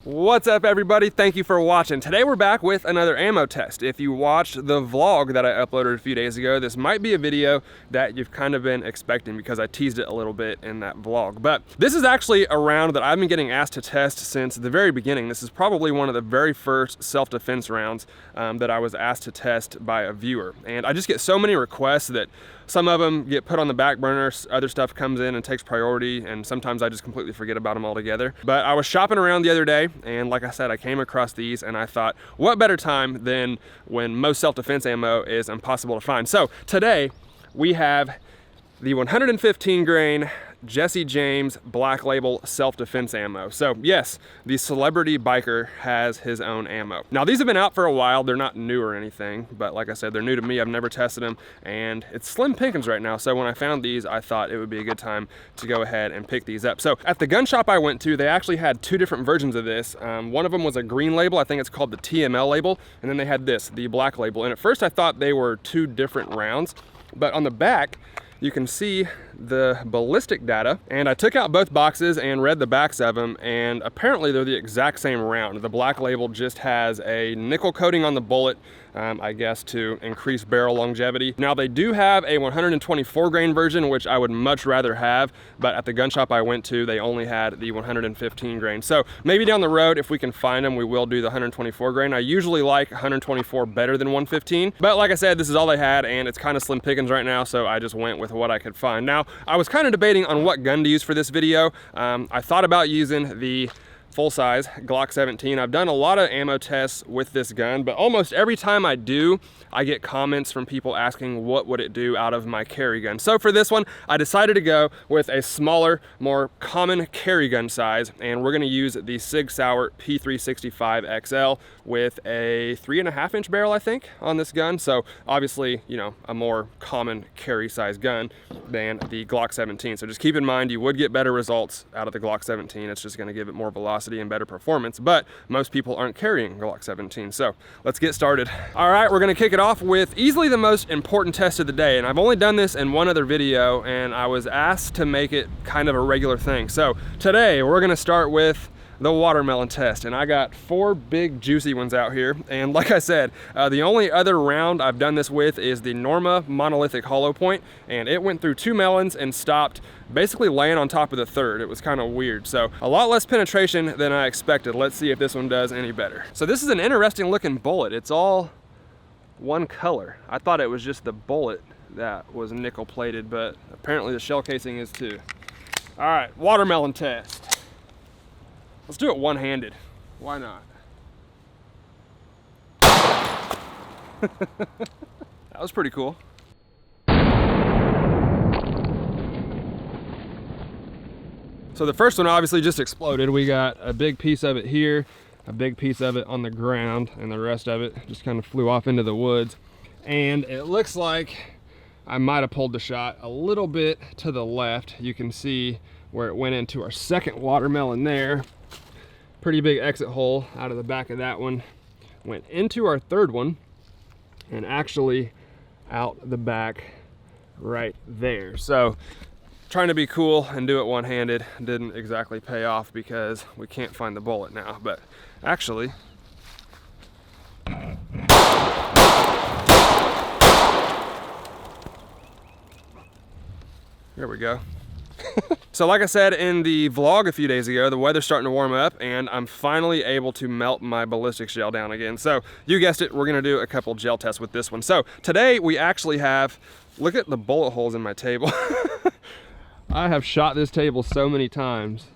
What's up, everybody? Thank you for watching. Today we're back with another ammo test. If you watched the vlog that I uploaded a few days ago, this might be a video that you've kind of been expecting because I teased it a little bit in that vlog. But this is actually a round that I've been getting asked to test since the very beginning. This is probably one of the very first self-defense rounds that I was asked to test by a viewer. And I just get so many requests that some of them get put on the back burner, other stuff comes in and takes priority, and sometimes I just completely forget about them altogether. But I was shopping around the other day, and like I said, I came across these and I thought, what better time than when most self-defense ammo is impossible to find. So today we have the 115 grain Jesse James Black Label self-defense ammo. So yes, the celebrity biker has his own ammo. Now these have been out for a while. They're not new or anything, but like I said, they're new to me. I've never tested them, and it's slim pickings right now. So when I found these, I thought it would be a good time to go ahead and pick these up. So at the gun shop I went to, they actually had two different versions of this. One of them was a green label. I think it's called the TML label. And then they had this, the black label. And at first I thought they were two different rounds, but on the back, you can see the ballistic data, and I took out both boxes and read the backs of them, and apparently they're the exact same round. The black label just has a nickel coating on the bullet, I guess to increase barrel longevity. Now they do have a 124 grain version, which I would much rather have, but at the gun shop I went to, they only had the 115 grain. So maybe down the road, if we can find them, we will do the 124 grain. I usually like 124 better than 115, but like I said, this is all they had, and it's kind of slim pickings right now, so I just went with what I could find. Now, I was kind of debating on what gun to use for this video. I thought about using the full-size Glock 17. I've done a lot of ammo tests with this gun, but almost every time I do, I get comments from people asking what would it do out of my carry gun. So for this one, I decided to go with a smaller, more common carry gun size, and we're gonna use the Sig Sauer P365 XL with a 3.5 inch barrel, I think, on this gun. So obviously, you know, a more common carry size gun than the Glock 17. So just keep in mind, you would get better results out of the Glock 17. It's just gonna give it more velocity and better performance, but most people aren't carrying Glock 17. So let's get started. All right, we're gonna kick it off with easily the most important test of the day, and I've only done this in one other video, and I was asked to make it kind of a regular thing. So today we're gonna start with the watermelon test, and I got 4 big juicy ones out here. And like I said, the only other round I've done this with is the Norma monolithic hollow point, and it went through 2 melons and stopped basically laying on top of the third. It was kind of weird. So a lot less penetration than I expected. Let's see if this one does any better. So this is an interesting looking bullet. It's all one color. I thought it was just the bullet that was nickel plated, but apparently the shell casing is too. All right, watermelon test. Let's do it one-handed. Why not? That was pretty cool. So the first one obviously just exploded. We got a big piece of it here, a big piece of it on the ground, and the rest of it just kind of flew off into the woods. And it looks like I might have pulled the shot a little bit to the left. You can see where it went into our second watermelon there. Pretty big exit hole out of the back of that one. Went into our third one and actually out the back right there. So trying to be cool and do it one-handed didn't exactly pay off because we can't find the bullet now, but actually there we go. So like I said in the vlog a few days ago, the weather's starting to warm up and I'm finally able to melt my ballistics gel down again. So you guessed it, we're gonna do a couple gel tests with this one. So today we actually have, look at the bullet holes in my table. I have shot this table so many times.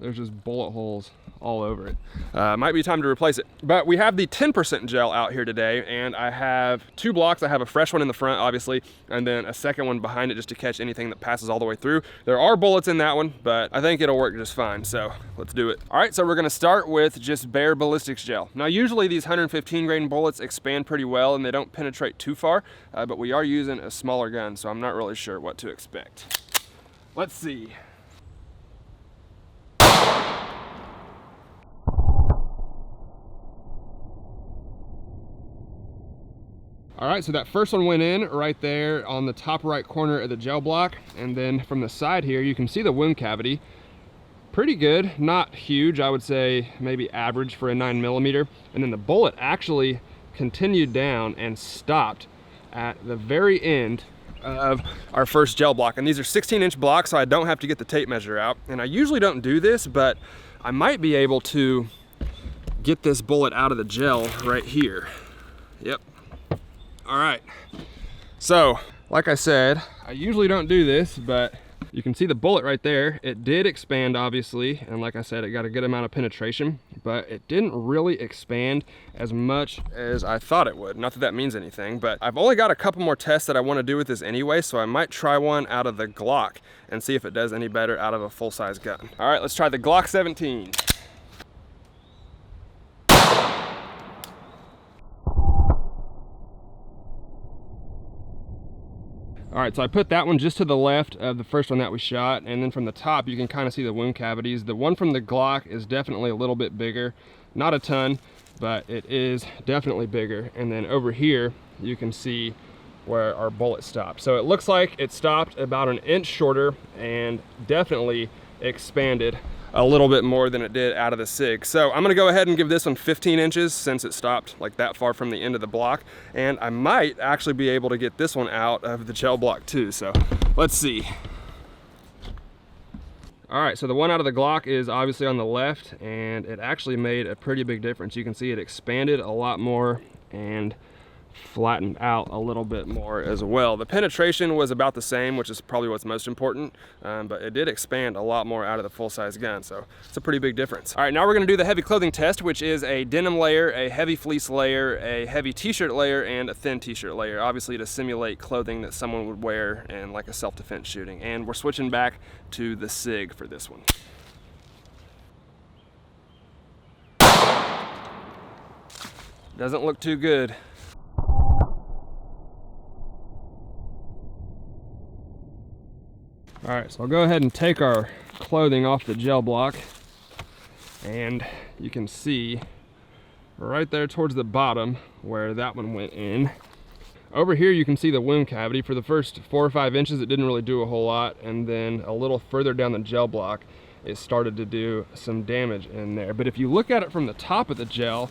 There's just bullet holes all over it. Might be time to replace it. But we have the 10% gel out here today, and I have 2 blocks. I have a fresh one in the front, obviously, and then a second one behind it just to catch anything that passes all the way through. There are bullets in that one, but I think it'll work just fine, so let's do it. All right, so we're gonna start with just bare ballistics gel. Now, usually these 115 grain bullets expand pretty well and they don't penetrate too far, but we are using a smaller gun, so I'm not really sure what to expect. Let's see. All right, so that first one went in right there on the top right corner of the gel block, and then from the side here, you can see the wound cavity. pretty good, not huge. I would say maybe average for a 9mm. And then the bullet actually continued down and stopped at the very end of our first gel block. And these are 16-inch blocks, so I don't have to get the tape measure out. And I usually don't do this, but I might be able to get this bullet out of the gel right here. Yep. All right. So, like I said, I usually don't do this, but you can see the bullet right there. It did expand, obviously, and like I said, it got a good amount of penetration, but it didn't really expand as much as I thought it would. Not that that means anything, but I've only got a couple more tests that I want to do with this anyway, so I might try one out of the Glock and see if it does any better out of a full-size gun. All right, let's try the Glock 17. All right, so I put that one just to the left of the first one that we shot, and then from the top you can kind of see the wound cavities. The one from the Glock is definitely a little bit bigger, not a ton, but it is definitely bigger. And then over here you can see where our bullet stopped. So it looks like it stopped about an inch shorter and definitely expanded a little bit more than it did out of the SIG. So I'm gonna go ahead and give this one 15 inches since it stopped like that far from the end of the block. And I might actually be able to get this one out of the gel block too. So let's see. All right, so the one out of the Glock is obviously on the left, and it actually made a pretty big difference. You can see it expanded a lot more and flattened out a little bit more as well. The penetration was about the same, which is probably what's most important, but it did expand a lot more out of the full-size gun, so it's a pretty big difference. All right, now we're gonna do the heavy clothing test, which is a denim layer, a heavy fleece layer, a heavy t-shirt layer, and a thin t-shirt layer, obviously to simulate clothing that someone would wear in like a self-defense shooting. And we're switching back to the SIG for this one. Doesn't look too good. All right, so I'll go ahead and take our clothing off the gel block, and you can see right there towards the bottom where that one went in. Over here you can see the wound cavity. For the first 4 or 5 inches it didn't really do a whole lot, and then a little further down the gel block it started to do some damage in there. But if you look at it from the top of the gel,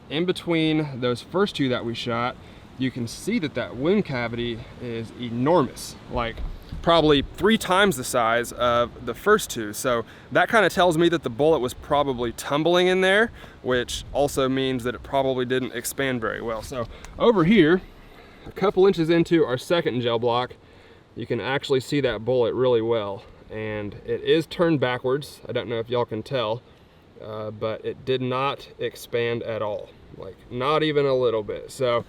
in between those first two that we shot, you can see that that wound cavity is enormous, like probably 3 times the size of the first two. So that kind of tells me that the bullet was probably tumbling in there, which also means that it probably didn't expand very well. So over here, a couple inches into our second gel block, you can actually see that bullet really well. And it is turned backwards. I don't know if y'all can tell, but it did not expand at all, like not even a little bit. So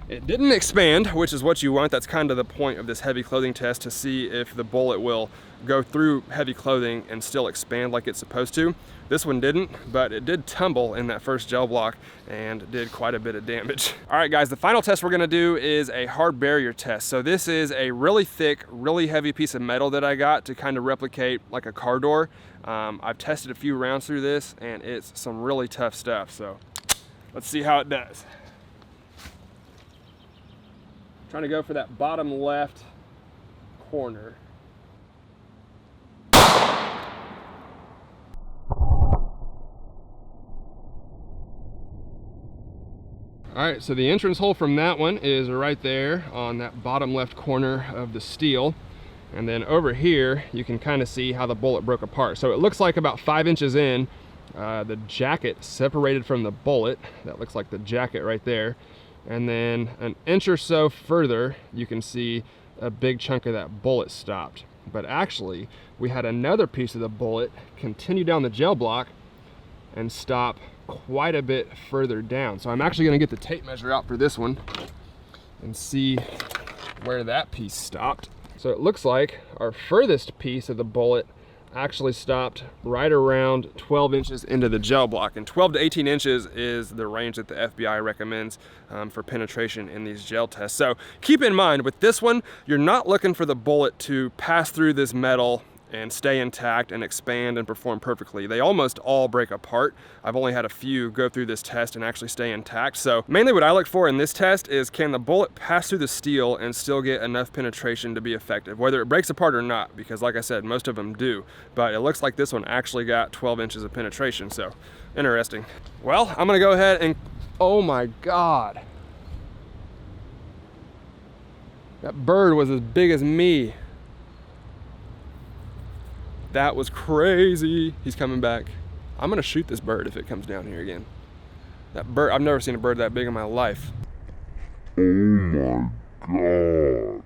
it didn't expand, which is what you want. That's kind of the point of this heavy clothing test, to see if the bullet will go through heavy clothing and still expand like it's supposed to. This one didn't, but it did tumble in that first gel block and did quite a bit of damage. All right, guys, the final test we're gonna do is a hard barrier test. So this is a really thick, really heavy piece of metal that I got to kind of replicate like a car door. I've tested a few rounds through this, and it's some really tough stuff. So let's see how it does. Trying to go for that bottom left corner. All right, so the entrance hole from that one is right there on that bottom left corner of the steel. And then over here, you can kind of see how the bullet broke apart. So it looks like about 5 inches in, the jacket separated from the bullet. That looks like the jacket right there. And then an inch or so further, you can see a big chunk of that bullet stopped. But actually, we had another piece of the bullet continue down the gel block and stop quite a bit further down. So I'm actually gonna get the tape measure out for this one and see where that piece stopped. So it looks like our furthest piece of the bullet actually stopped right around 12 inches into the gel block, and 12 to 18 inches is the range that the FBI recommends for penetration in these gel tests. So keep in mind with this one, you're not looking for the bullet to pass through this metal and stay intact and expand and perform perfectly. They almost all break apart. I've only had a few go through this test and actually stay intact. So mainly what I look for in this test is, can the bullet pass through the steel and still get enough penetration to be effective, whether it breaks apart or not, because like I said, most of them do. But it looks like this one actually got 12 inches of penetration, so interesting. Well, I'm gonna go ahead and, oh my God. That bird was as big as me. That was crazy. He's coming back. I'm gonna shoot this bird if it comes down here again. That bird, I've never seen a bird that big in my life. Oh my God.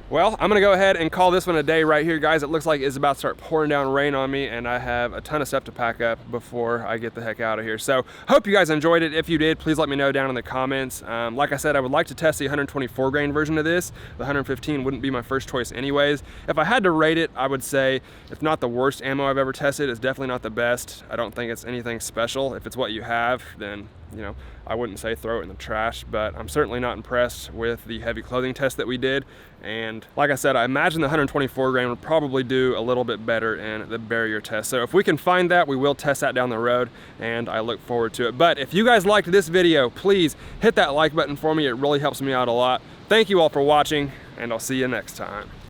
Well, I'm gonna go ahead and call this one a day right here, guys. It looks like it's about to start pouring down rain on me, and I have a ton of stuff to pack up before I get the heck out of here. So hope you guys enjoyed it. If you did, please let me know down in the comments. Like I said, I would like to test the 124 grain version of this. The 115 wouldn't be my first choice anyways. If I had to rate it, I would say it's not the worst ammo I've ever tested. It's definitely not the best. I don't think it's anything special. If it's what you have, then, you know, I wouldn't say throw it in the trash, but I'm certainly not impressed with the heavy clothing test that we did. And like I said, I imagine the 124 grain would probably do a little bit better in the barrier test. So if we can find that, we will test that down the road, and I look forward to it. But if you guys liked this video, please hit that like button for me. It really helps me out a lot. Thank you all for watching, and I'll see you next time.